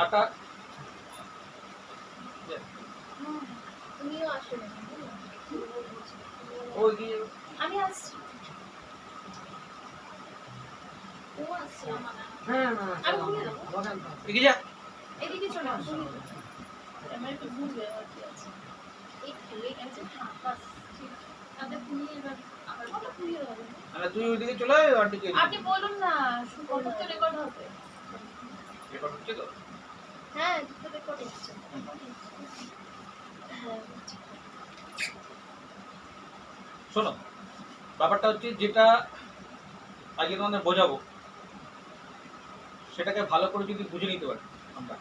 আটা তুমিও আসো না ওই দিয়ে আমি আসছি ও আসছে আমার হ্যাঁ আমি ঘুমিয়ে দেবো এগিয়ে যা। এদিকে চলে আসো আমার একটু ঘুরবে আর কি আছে এই খেলে গেছে বাস ঠিক তাদের ঘুমিয়ে এবার আবার কত ঘুমিয়ে হবে মানে তুই ওইদিকে চলে আয় আর দিকে আপনি বলুন না কত তো রেকর্ড হবে রেকর্ড হচ্ছে তো। হ্যাঁ তো রেকর্ড হচ্ছে হ্যাঁ শোনো, ব্যাপারটা হচ্ছে যেটা আজকে তোমাদের বোঝাবো সেটাকে ভালো করে যদি বুঝে নিতে পারি আমরা,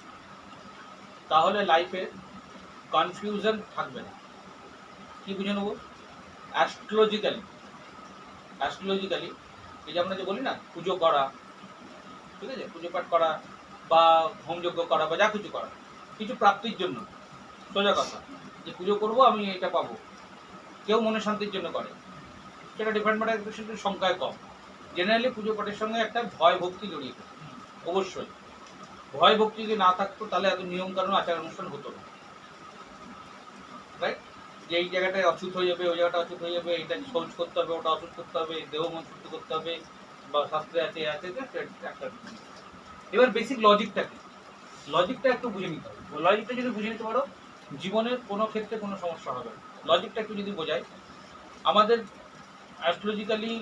তাহলে লাইফে কনফিউশন থাকবে না। কি বুঝে নেবো? অ্যাস্ট্রোলজিক্যালি এই যে আমরা যে বলি না পুজো করা, ঠিক আছে, পুজো পাঠ করা বা হোমযজ্ঞ করা বা যা কিছু করা কিছু প্রাপ্তির জন্য, সোজা কথা যে পুজো করবো আমি এটা পাবো, কেউ মনে শান্তির জন্য করে, সেটা ডিফারেন্ট ম্যাটার, কিন্তু সংখ্যায় কম। জেনারেলি পুজো পাঠের সঙ্গে একটা ভয় ভক্তি জড়িয়ে থাকে, অবশ্যই। ভয় ভক্তি যদি না থাকতো তাহলে এত নিয়ম কানুন আচার অনুষ্ঠান হতো না, রাইট? যে এই জায়গাটায় অচুত হয়ে যাবে, ওই জায়গাটা অচুত হয়ে যাবে, এটা শৌচ করতে হবে, ওটা অচুত করতে হবে, দেহ মন শুদ্ধ করতে হবে, বা শাস্ত্রে আছে আছে একটা। এবার বেসিক লজিকটা কি? লজিকটা একটু বুঝে নিতে হবে। লজিকটা যদি বুঝে নিতে পারো জীবনের কোনো ক্ষেত্রে কোনো সমস্যা হবে না। লজিকটা একটু যদি বোঝাই, আমাদের অ্যাস্ট্রোলজিক্যালি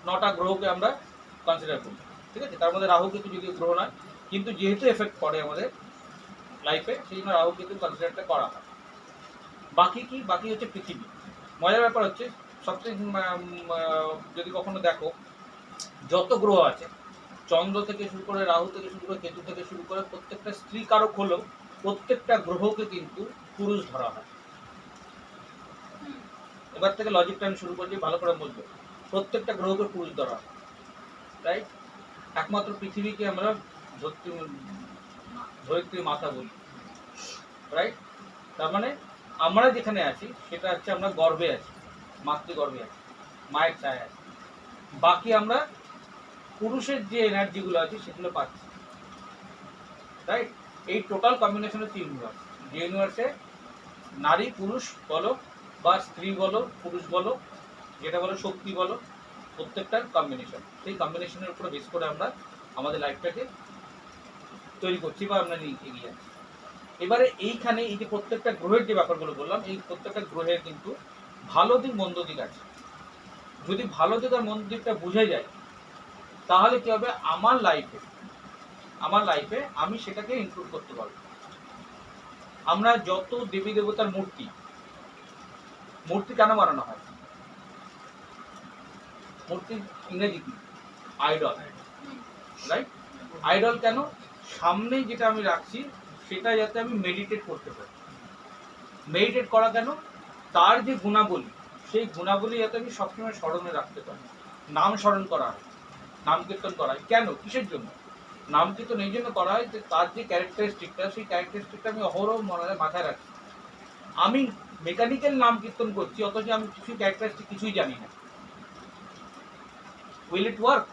9টা গ্রহকে আমরা কনসিডার করি, ঠিক আছে? তার মধ্যে রাহু কেতু যদি গ্রহ নয়, কিন্তু যেহেতু এফেক্ট করে আমাদের লাইফে, সেই জন্য রাহু কেতু কনসিডারটা করা হয়। বাকি কি? বাকি হচ্ছে পৃথিবী। মজার ব্যাপার হচ্ছে সবচেয়ে যদি কখনো দেখো যত গ্রহ আছে, চন্দ্র থেকে শুরু করে, রাহু থেকে শুরু করে, কেতু থেকে শুরু করে, প্রত্যেকটা স্ত্রী কারক হলেও প্রত্যেকটা গ্রহকে কিন্তু পুরুষ ধরা হয়। এবার থেকে লজিকটা আমি শুরু করছি, ভালো করে বুঝবো। প্রত্যেকটা গ্রহকে পুরুষ ধরা হয়, রাইট? একমাত্র পৃথিবীকে আমরা ধরিত্রী মাতা বলি, রাইট? তার মানে আমরা যেখানে আছি সেটা হচ্ছে আমরা গর্ভে আছি, মাতৃগর্ভে আছি, মায়ের ছায়া আছে। বাকি আমরা পুরুষের যে এনার্জিগুলো আছে সেগুলো পাচ্ছি, রাইট? এই টোটাল কম্বিনেশন হচ্ছে ইউনিভার্স। যে ইউনিভার্সে নারী পুরুষ বলো বা স্ত্রী বলো পুরুষ বলো, যেটা বলো শক্তি বলো, প্রত্যেকটার কম্বিনেশন। সেই কম্বিনেশনের উপরে বেস করে আমরা আমাদের লাইফটাকে তৈরি করছি বা আমরা নিয়ে এগিয়ে যাচ্ছি। এবারে এইখানে এই যে প্রত্যেকটা গ্রহের যে ব্যাপারগুলো বললাম, এই প্রত্যেকটা গ্রহের কিন্তু ভালো দিক মন্দ দিক আছে। যদি ভালো দিক আর মন্দ দিকটা বুঝে যায় তাহলে কি হবে, আমার লাইফে আমি সেটাকে ইনক্লুড করতে পারবো। আমরা যত দেবী দেবতার মূর্তি কেন বানানো হয়? মূর্তির ইংরেজি কি? Idol, right? আইডল কেন? সামনে যেটা আমি রাখছি সেটা যাতে আমি মেডিটেট করতে পারি। মেডিটেট করা কেন? তার যে গুণাবলী, সেই গুণাবলী যাতে আমি সবসময় স্মরণে রাখতে পারি। নাম স্মরণ করা হয়, নাম কীর্তন করা হয় কেন? কিসের জন্য? নাম কীর্তন এই জন্য করা হয় যে তার যে ক্যারেক্টারিস্টিকটা, সেই ক্যারেক্টারিস্টিকটা আমি অহরহ মাথায় রাখি। আমি মেকানিক্যাল নাম কীর্তন করছি অথচ আমি কিছু ক্যারেক্টারিস্টিক কিছুই জানি না। Will it work?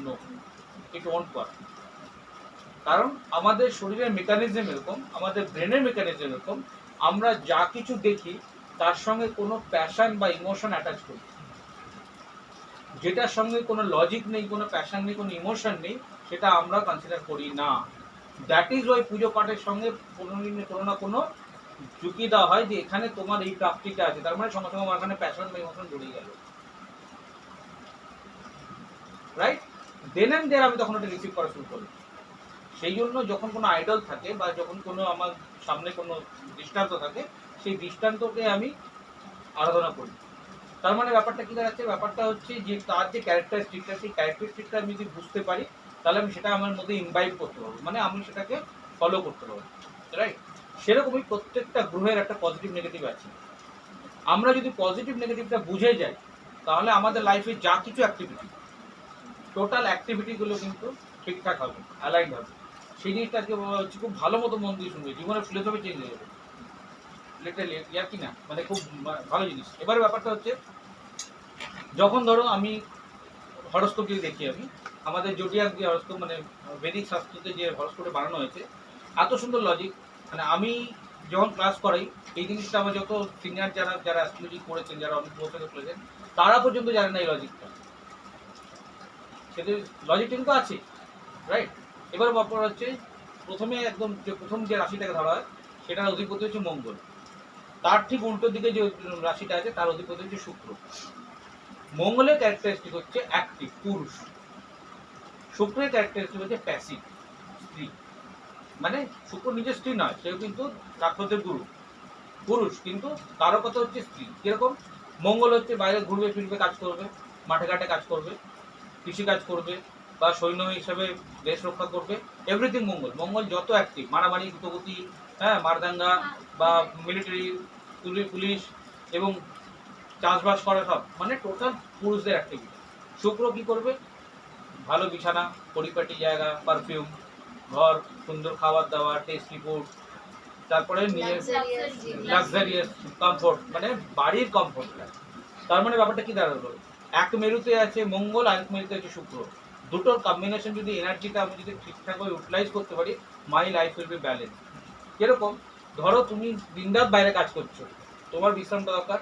No, it won't work. কারণ আমাদের শরীরের মেকানিজম এরকম, আমাদের ব্রেনের মেকানিজম এরকম, আমরা যা কিছু দেখি তার সঙ্গে কোনো প্যাশন বা ইমোশন অ্যাটাচ করি। যেটার সঙ্গে কোনো লজিক নেই, কোনো প্যাশন নেই, কোনো ইমোশন নেই, সেটা আমরা কনসিডার করি না। দ্যাট ইজ ওয়াই পুজো পাঠের সঙ্গে কোনো না কোনো ঝুঁকি দেওয়া হয় যে এখানে তোমার এই প্রাপ্তিটা আছে, তার মানে সঙ্গে সঙ্গে আমার এখানে প্যাশন বা ইমোশন জড়িয়ে গেল, রাইট? দেন অ্যান্ড দেয়ার আমি তখন ওটা রিসিভ করা শুরু করি। সেই জন্য যখন কোনো আইডল থাকে বা যখন কোনো আমার সামনে কোনো দৃষ্টান্ত থাকে, সেই দৃষ্টান্তকে আমি আরাধনা করি। তার মানে ব্যাপারটা কী দাঁড়াচ্ছে? ব্যাপারটা হচ্ছে যে তার যে ক্যারেক্টারিস্টিকটা, সেই ক্যারেক্টারিস্টিকটা আমি যদি বুঝতে পারি তাহলে আমি সেটা আমার মধ্যে ইনভাইট করতে পারবো, মানে আমি সেটাকে ফলো করতে পারবো, রাইট? সেরকমই প্রত্যেকটা গ্রহের একটা পজিটিভ নেগেটিভ আছে। আমরা যদি পজিটিভ নেগেটিভটা বুঝে যাই তাহলে আমাদের লাইফে যা কিছু অ্যাক্টিভিটি, টোটাল অ্যাক্টিভিটিগুলো কিন্তু ঠিকঠাক হবে, অ্যালাইন হবে। সেই জিনিসটাকে হচ্ছে খুব ভালো মতো মন দিয়ে শুনবে, জীবনের ফিলোসফি চেঞ্জ হয়ে যাবে, লিটারালি, ইয়ার কি না, মানে খুব ভালো জিনিস। এবারে ব্যাপারটা হচ্ছে যখন ধরো আমি হরস্কোপ যদি দেখি আমি, আমাদের জোডিয়াক যে হরস্কোপ মানে বেদিক শাস্ত্রতে যে হরস্কোপে বানানো হয়েছে, এত সুন্দর লজিক। মানে আমি যখন ক্লাস করাই এই জিনিসটা আমার যত সিনিয়র যারা যারা অ্যাস্ট্রোলজি করেছেন, যারা অনেক বছর করেছেন, তারা পর্যন্ত জানে না এই লজিকটা। সেটা লজিকটা কিন্তু আছে, রাইট? এবার ব্যাপার হচ্ছে প্রথমে একদম যে প্রথম যে রাশিটাকে ধরা হয় সেটার অধিপতি হচ্ছে মঙ্গল, তার ঠিক উল্টো দিকে যে রাশিটা আছে তার অধিপতি হচ্ছে শুক্র। মঙ্গলের ক্যারেক্টারিস্টিক হচ্ছে অ্যাক্টিভ পুরুষ, শুক্রের ক্যারেক্টারিস্টিক হচ্ছে প্যাসিভ স্ত্রী। মানে শুক্র নিজের স্ত্রী নয়, সেও কিন্তু রাক্ষসের গুরু পুরুষ, কিন্তু তারও কথা হচ্ছে স্ত্রী। কিরকম? মঙ্গল হচ্ছে বাইরে ঘুরবে ফিরবে, কাজ করবে, মাঠে ঘাটে কাজ করবে, কৃষিকাজ করবে, বা সৈন্য হিসেবে দেশ রক্ষা করবে, এভরিথিং মঙ্গল। মঙ্গল যত অ্যাক্টিভ, মারামারি দ্রুতগতি, হ্যাঁ, মারদাঙ্গা বা মিলিটারি, পুলিশ এবং চাষবাস করা, সব মানে টোটাল পুরুষদের অ্যাক্টিভিটি। শুক্র কি করবে? ভালো বিছানা, পরিপাটি জায়গা, পারফিউম, ঘর, সুন্দর খাবার দাবার, টেস্টি ফুড, তারপরে নিজের লাক্সারিয়াস কমফোর্ট, মানে বাড়ির কমফোর্ট। তার মানে ব্যাপারটা কি দাঁড়ালো? এক মেরুতে আছে মঙ্গল, আরেক মেরুতে আছে শুক্র, দুটোর কম্বিনেশন যদি এনার্জিটা আমি যদি ঠিকঠাকভাবে ইউটিলাইজ করতে পারি, my life will be balance. কিরকম? ধরো তুমি দিনরাত বাইরে কাজ করছো, তোমার বিশ্রামটা দরকার,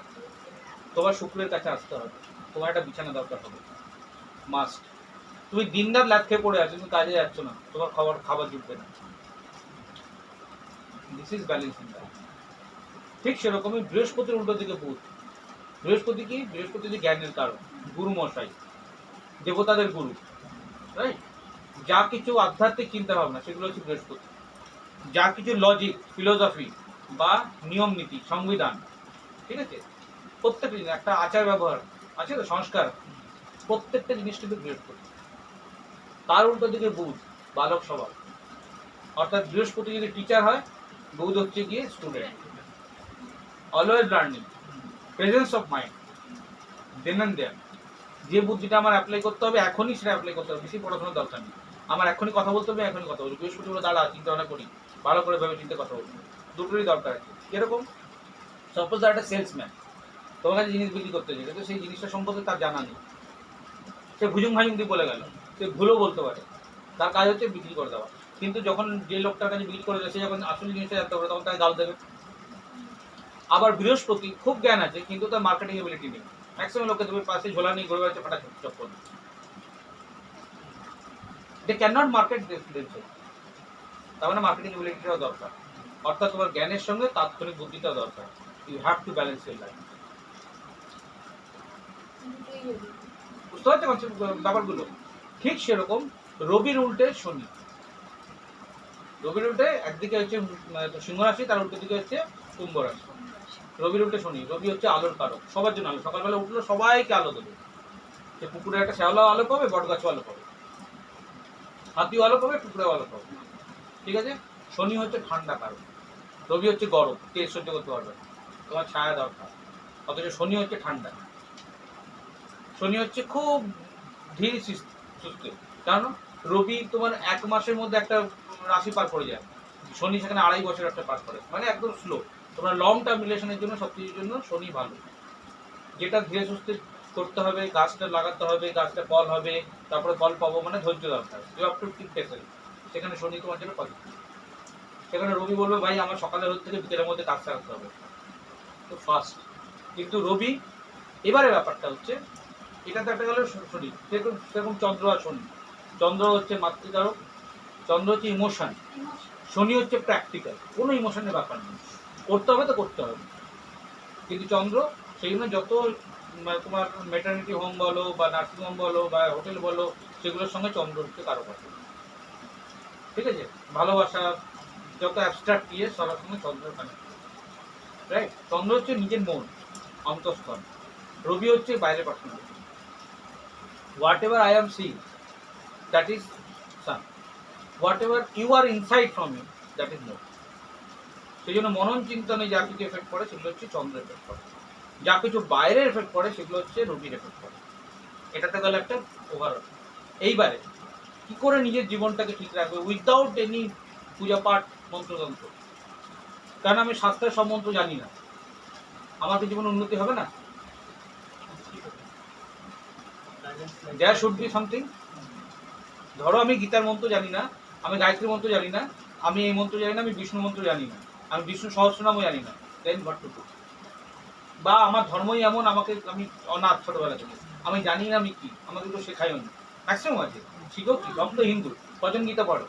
তোমার শুক্রের কাছে আসতে হবে, তোমার একটা বিছানা দরকার হবে, মাস্ট। তুমি দিনরাত ল্যাব খেয়ে পড়ে আছো, তুমি কাজে যাচ্ছ না, তোমার খাবার জুটবে না। This is balancing life. ঠিক সেরকমই বৃহস্পতির উল্টো দিকে বুধ। বৃহস্পতি কি? বৃহস্পতি হচ্ছে জ্ঞানের কারণ, গুরু মশাই, দেবতাদের গুরু, রাইট? যা কিছু আধ্যাত্মিক চিন্তা ভাবনা সেগুলো হচ্ছে বৃহস্পতি। যা কিছু লজিক, ফিলোসফি বা নিয়ম নীতি, সংবিধান, ঠিক আছে, প্রত্যেকটা জিনিস, একটা আচার ব্যবহার আছে তো, সংস্কার, প্রত্যেকটা জিনিস কিন্তু বৃহস্পতি। তার উল্টো দিকে বুধ, বালক স্বভাব। অর্থাৎ বৃহস্পতি যদি টিচার হয়, বুধ হচ্ছে গিয়ে student. Always learning, presence of mind, then and there. যে বুদ্ধিটা আমার অ্যাপ্লাই করতে হবে এখনই, সেটা অ্যাপ্লাই করতে হবে, বেশি পড়াশোনার দরকার নেই। আমার এখনই কথা বলতে হবে, এখনই কথা বলবো। বৃহস্পতি বলে দাঁড়া, চিন্তা ভাবনা করি, ভালো করে ভেবে চিন্তে কথা বলবো। দুটোরই দরকার আছে। কিরকম? সাপোজ একটা সেলসম্যান তোমার কাছে জিনিস বিক্রি করতে চাই, কিন্তু সেই জিনিসটা সম্পর্কে তার জানা নেই, সে ভুজুং ভাজুং দিয়ে বলে গেল, সে ভুলও বলতে পারে, তার কাজ হচ্ছে বিক্রি করে দেওয়া। কিন্তু যখন যে লোকটার কাছে বিক্রি করে দেয়, সে যখন আসলে জিনিসটা জানতে পারে, তখন তাকে গাল দেবে। আবার বৃহস্পতি খুব জ্ঞান আছে, কিন্তু তার মার্কেটিং এবিলিটি নেই। ম্যাক্সিমাম লোকে তুমি পাশে ঝোলা নিয়ে ঘুরে বেড়াচ্ছে, ফাটা চপ্পল। They can not market this. তার মানে মার্কেটিং এবিলিটিটাও দরকার, অর্থাৎ তোমার জ্ঞানের সঙ্গে তাৎক্ষণিক বুদ্ধিটাও দরকার। You have to balance your life. বুঝতে পারছো ব্যাপারগুলো? ঠিক সেরকম রবির উল্টে শনি। রবির উল্টে একদিকে হচ্ছে সিংহ রাশি, তার উল্টো দিকে হচ্ছে কুম্ভ রাশি। রবির উল্টে শনি। রবি হচ্ছে আলোর কারক, সবার জন্য আলো। সকালবেলা উঠলো সবাইকে আলো দেবে। সে পুকুরে একটা শ্যাওলাও আলো পাবে, বট গাছও আলো পাবে, হাতিও আলো পাবে, পুকুরেও আলো পাবে, ঠিক আছে? শনি হচ্ছে ঠান্ডা কারক, রবি হচ্ছে গরম, তেজ সহ্য করতে পারবে না, তোমার ছায়া দরকার। অথচ শনি হচ্ছে ঠান্ডা, শনি হচ্ছে খুব ধীর সুস্থ। কারণ রবি তোমার এক মাসের মধ্যে একটা রাশি পার করে যায়, শনি সেখানে 2.5 বছর একটা পার করে, মানে একদম স্লো। তোমরা লং টার্ম রিলেশনের জন্য, সব কিছুর জন্য শনি ভালো। যেটা ধীরে সুস্থে করতে হবে, গাছটা লাগাতে হবে, গাছটা ফল হবে, তারপরে ফল পাবো, মানে ধৈর্য দরকার। You have to take patience. সেখানে শনি তোমার জন্য পজিটিভ। সেখানে রবি বলবে ভাই আমার সকালের থেকে বিকেলের মধ্যে কাজ সারতে হবে, তো ফাস্ট। কিন্তু রবি, এবারে ব্যাপারটা হচ্ছে, এটা তো একটা গেল শনি, সেরকম সেরকম চন্দ্র আর শনি। চন্দ্র হচ্ছে মাতৃকারক, চন্দ্র হচ্ছে ইমোশন, শনি হচ্ছে প্র্যাকটিক্যাল, কোনো ইমোশনের ব্যাপার নেই, করতে হবে তো করতে হবে। কিন্তু চন্দ্র, সেই জন্য যত তোমার মেটার্নিটি হোম বলো বা নার্সিং হোম বলো বা হোটেল বলো, সেগুলোর সঙ্গে চন্দ্র হচ্ছে কারক আছে, ঠিক আছে? ভালোবাসা, যত অ্যাবস্ট্রাক্ট ইয়ে, সবার সঙ্গে চন্দ্র কানেক্ট, রাইট? চন্দ্র হচ্ছে নিজের মন, অন্তঃস্থল। রবি হচ্ছে বাইরের personality. Whatever I am seeing, that is sun. Whatever you are inside from you, that is moon. সেই জন্য মনন চিন্তনে যা কিছু এফেক্ট পড়ে সেগুলো হচ্ছে চন্দ্র এফেক্ট পড়ে, যা কিছু বাইরের এফেক্ট পড়ে সেগুলো হচ্ছে রবির এফেক্ট পড়ে। এটাতে গেলে একটা ওভারঅল। এইবারে কি করে নিজের জীবনটাকে ঠিক রাখবে উইদাউট এনি পূজা পাঠ মন্ত্রতন্ত্র? কারণ আমি শাস্ত্রের সব মন্ত্র জানি না, আমার কি জীবনে উন্নতি হবে না? There should be something. ধরো আমি গীতার মন্ত্র জানি না, আমি গায়ত্রী মন্ত্র জানি না, আমি এই মন্ত্র জানি না, আমি বিষ্ণু মন্ত্র জানি না, আমি বিষ্ণু সহস্রনামও জানি না, দেন হোয়াট টু ডু? বা আমার ধর্মই এমন, আমাকে আমি অনাথ ছোটবেলা থেকে, আমি জানি না আমি কি, আমাকে তো শেখায়ও না। ম্যাক্সিমাম আছে শিখো কি, সব তো হিন্দু। কজন গীতা পড়ো,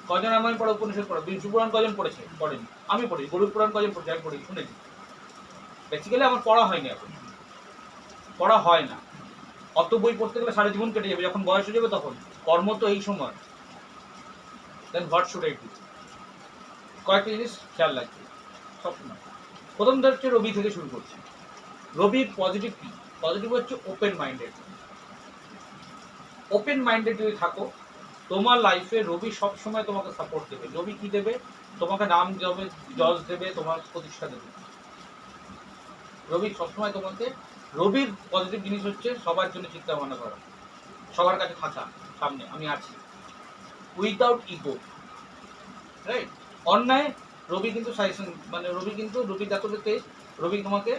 কজন রামায়ণ পড়ো, উপনিষদ পড়ো, বিষ্ণু পুরাণ কজন পড়েছে, পড়েনি। আমি পড়ি, গরুর পুরাণ কজন পড়েছে, আমি পড়ি, শুনেছি। বেসিক্যালি আমার পড়া হয়নি, এখন পড়া হয় না। অত বই পড়তে গেলে সারা জীবন কেটে যাবে, যখন বয়স হয়ে যাবে তখন। কর্ম তো এই সময়। দেন হোয়াট শুড আই ডু? কয়েকটা জিনিস খেয়াল রাখবে সবসময়। প্রথম হচ্ছে রবি থেকে শুরু করছি। রবির পজিটিভ কি? পজিটিভ হচ্ছে ওপেন মাইন্ডেড। ওপেন মাইন্ডেড যদি থাকো, তোমার লাইফে রবি সবসময় তোমাকে সাপোর্ট দেবে। রবি কি দেবে? তোমাকে নাম দেবে, যশ দেবে, তোমার প্রতিষ্ঠা দেবে। রবি সবসময় তোমাকে, রবির পজিটিভ জিনিস হচ্ছে সবার জন্য চিন্তা ভাবনা করা, সবার কাছে থাকা, সামনে আমি আছি, উইদাউট ইগো, রাইট? অন্যায় রবি কিন্তু সাজেশন, মানে রবি কিন্তু, রবি জাতককে রবি তোমাকে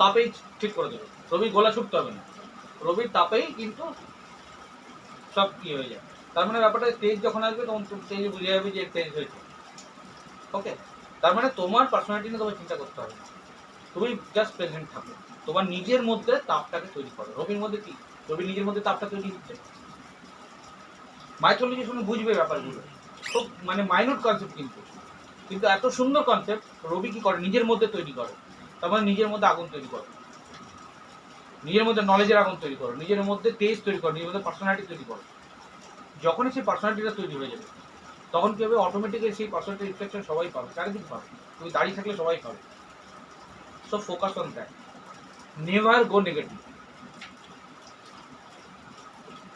তাপেই ঠিক করে দেবে। রবি গোলা ছুটতে হবে না, রবির তাপেই কিন্তু সব কি হয়ে যায়। তার মানে ব্যাপারটা তেজ যখন আসবে তখন তেজ বুঝে যাবে যে তেজ হয়েছে। ওকে, তার মানে তোমার পার্সোনালিটি নিয়ে তোমার চিন্তা করতে হবে না, তুমি জাস্ট প্রেজেন্ট থাকো, তোমার নিজের মধ্যে তাপটাকে তৈরি করো। রবির মধ্যে কি? রবি নিজের মধ্যে তাপটা তৈরি হচ্ছে। মাইথোলজি শুনে বুঝবে ব্যাপারগুলো, খুব মানে মাইনর কনসেপ্ট, কিন্তু এত সুন্দর কনসেপ্ট। রবি কি করে? নিজের মধ্যে তৈরি করে। তার মানে নিজের মধ্যে আগুন তৈরি করো, নিজের মধ্যে নলেজের আগুন তৈরি করো, নিজের মধ্যে তেজ তৈরি করো, নিজের মধ্যে পার্সোনালিটি তৈরি করো। যখনই সেই পার্সোনালিটিটা তৈরি হয়ে যাবে, তখন কি হবে? অটোমেটিক্যালি সেই পার্সোনালিটি রিফ্লেকশন সবাই পাবে, চারিদিক পাবে। তুমি দাঁড়িয়ে থাকলে সবাই পাবে। So focus on that, never go negative.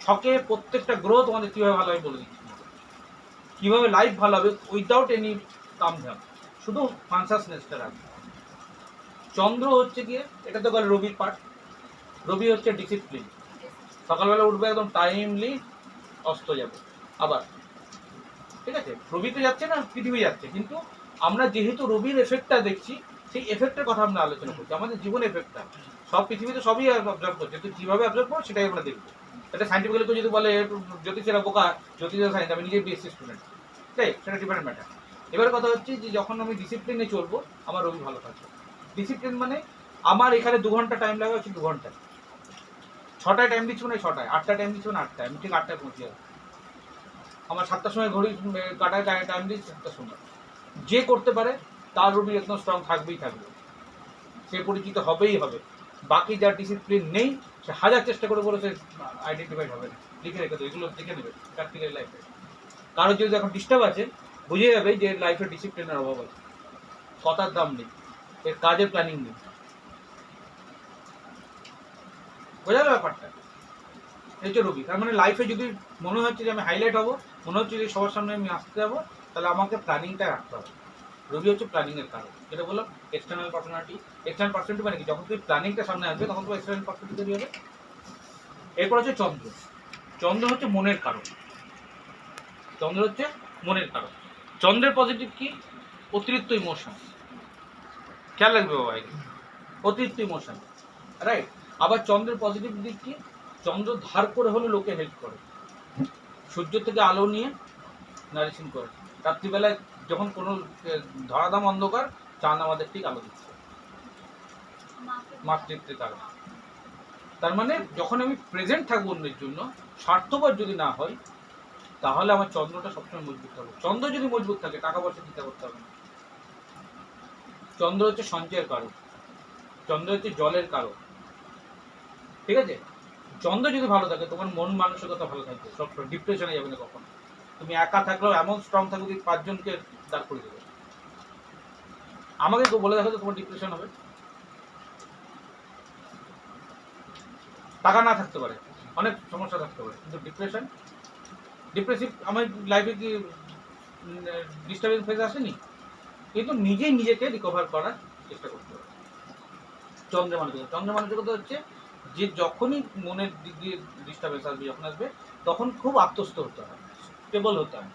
ছকে প্রত্যেকটা গ্রহ তোমাদের কীভাবে ভালো হবে বলে দিচ্ছি, কীভাবে লাইফ ভালো হবে উইদাউট এনি তামঝাম, শুধু কনসাসনেসটা রাখবে। চন্দ্র হচ্ছে গিয়ে, এটা তো গেল রবির পার্ট। রবি হচ্ছে ডিসিপ্লিন, সকালবেলা উঠবে একদম টাইমলি, অস্ত যাবে আবার, ঠিক আছে? রবি তো যাচ্ছে না, পৃথিবী যাচ্ছে, কিন্তু আমরা যেহেতু রবির এফেক্টটা দেখছি, সেই এফেক্টের কথা আমরা আলোচনা করছি, আমাদের জীবন এফেক্টটা। সব পৃথিবীতে সবই অবজার্ভ করছে, তো কীভাবে অবজার্ভ করো সেটাই আমরা দেখবো। এটা সাইন্টিফিক্যালি কেউ যদি বলে জ্যোতিষেরা বোকা, জ্যোতিষ সায়েন্স, আমি নিজেই বিএসসি স্টুডেন্ট, তাই সেটা ডিফারেন্ট ম্যাটার। এবার কথা হচ্ছে যে যখন আমি ডিসিপ্লিনে চলবো, আমার রবি ভালো থাকবে। ডিসিপ্লিন মানে আমার এখানে 2 ঘন্টা টাইম লাগে, হচ্ছে 2 ঘন্টা। 6টায় টাইম দিচ্ছি মানে 6টায়, 8টায় টাইম দিচ্ছি মানে 8টায়, আমি ঠিক 8টায় পৌঁছে যাবো। আমার 7টার সময় ঘড়ি কাটায় টাইম দিচ্ছি 7টার সময়। যে করতে পারে তার রবি একদম স্ট্রং থাকবেই থাকবে, সে পরিচিত হবেই হবে। বাকি যার ডিসিপ্লিন নেই, সে হাজার চেষ্টা করে বলে সে আইডেন্টিফাইড হবে না। লিখে রেখে দেবে, এগুলো দেখে নেবে প্র্যাকটিক্যাল লাইফে। কারো যদি এখন ডিস্টার্ব আছে, বুঝে যাবে যে লাইফে ডিসিপ্লিনের অভাব আছে, কথার দাম নেই, এর কাজের প্ল্যানিং নেই। বোঝা গেল ব্যাপারটা? এই যে রবি, তার মানে লাইফে যদি মনে হচ্ছে যে আমি হাইলাইট হবো, মনে হচ্ছে যে সবার সামনে আমি আসতে যাবো, তাহলে আমাকে প্ল্যানিংটা রাখতে হবে। রবি হচ্ছে প্ল্যানিংয়ের কারণ, যেটা বললাম এক্সটার্নাল পার্সোনালিটি। এক্সটার্নাল পার্সোনালিটি মানে কি? যখন তুমি প্ল্যানিংটা সামনে আসবে, তখন তোমার এক্সটার্নাল পার্সোনালিটি তৈরি হবে। এরপর হচ্ছে চন্দ্র। চন্দ্র হচ্ছে মনের কারণ। চন্দ্র হচ্ছে মনের কারণ। চন্দ্রের পজিটিভ কি? অতিরিক্ত ইমোশন। খেয়াল রাখবে বাবা, অতিরিক্ত ইমোশন, রাইট? আবার চন্দ্রের পজিটিভ দিক কি? চন্দ্র ধার করে হলে লোকে হেল্প করে, সূর্য থেকে আলো নিয়ে নারিশিং করে। রাত্রিবেলায় যখন কোনো ধরাধাম অন্ধকার, চাঁদ আমাদের ঠিক আলো দিচ্ছে, মাতৃত্বের কারণ। তার মানে যখন আমি প্রেজেন্ট থাকবো অন্যের জন্য, স্বার্থপর যদি না হয়, তাহলে আমার চন্দ্রটা সবসময় মজবুত হবে। চন্দ্র যদি মজবুত থাকে, টাকা পয়সা চিন্তা করতে হবে না। চন্দ্র হচ্ছে সঞ্চয়ের কারণ, চন্দ্র হচ্ছে জলের কারণ, ঠিক আছে? চন্দ্র যদি ভালো থাকে, তোমার মন মানসিকতা ভালো থাকবে, সব ডিপ্রেশনে যাবে না কখনো। তুমি একা থাকলেও এমন স্ট্রং থাকবে যে 5 জনকে দাঁড় করে দেবে। আমাকে কেউ বলে দেখো তো তোমার ডিপ্রেশন হবে? টাকা না থাকতে পারে, অনেক সমস্যা থাকতে পারে, কিন্তু ডিপ্রেসিভ আমার লাইফে কি ডিস্টার্বেন্স ফেজ আসেনি? কিন্তু নিজেই নিজেকে রিকভার করার চেষ্টা করতে হবে। চন্দ্রের মানসিকতা হচ্ছে যে যখনই মনের দিক দিয়ে ডিস্টার্বেন্স আসবে, যখন আসবে, তখন খুব আত্মস্থ হতে হয়, স্টেবল হতে হয়,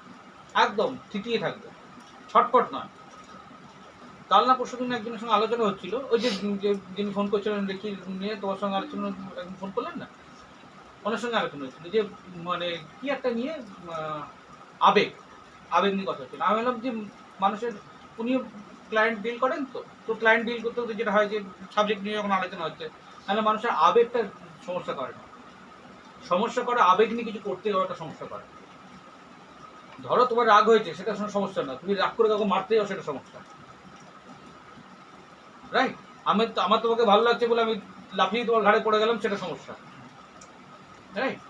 একদম থিতিয়ে থাকবে, ছটফট নয়। কাল না পরশু দিন একজনের সঙ্গে আলোচনা হচ্ছিল, ওই যে যিনি ফোন করছিলেন দেখি নিয়ে, তোমার সঙ্গে আলোচনা একদিন ফোন করলেন না, ওনার সঙ্গে আলোচনা হচ্ছিল যে মানে কি একটা নিয়ে আবেগ আবেগ নিয়ে কথা হচ্ছিল। আমি বললাম যে মানুষের উনি ক্লায়েন্ট ডিল করেন, তো ক্লায়েন্ট ডিল করতে করতে যেটা হয় যে সাবজেক্ট নিয়ে যখন আলোচনা হচ্ছে, তাহলে মানুষের আবেগটা সমস্যা করে না, সমস্যা করে আবেগ নিয়ে কিছু করতে যাওয়াটা সমস্যা করে। ধরো তোমার রাগ হয়েছে, সেটা কোনো সমস্যা না, তুমি রাগ করে কাউকে মারতে যাও সেটা সমস্যা, রাইট? আমার তোমাকে ভালো লাগছে বলে আমি লাফিয়ে তোমার ঘাড়ে পড়ে গেলাম, সেটা সমস্যা, রাইট?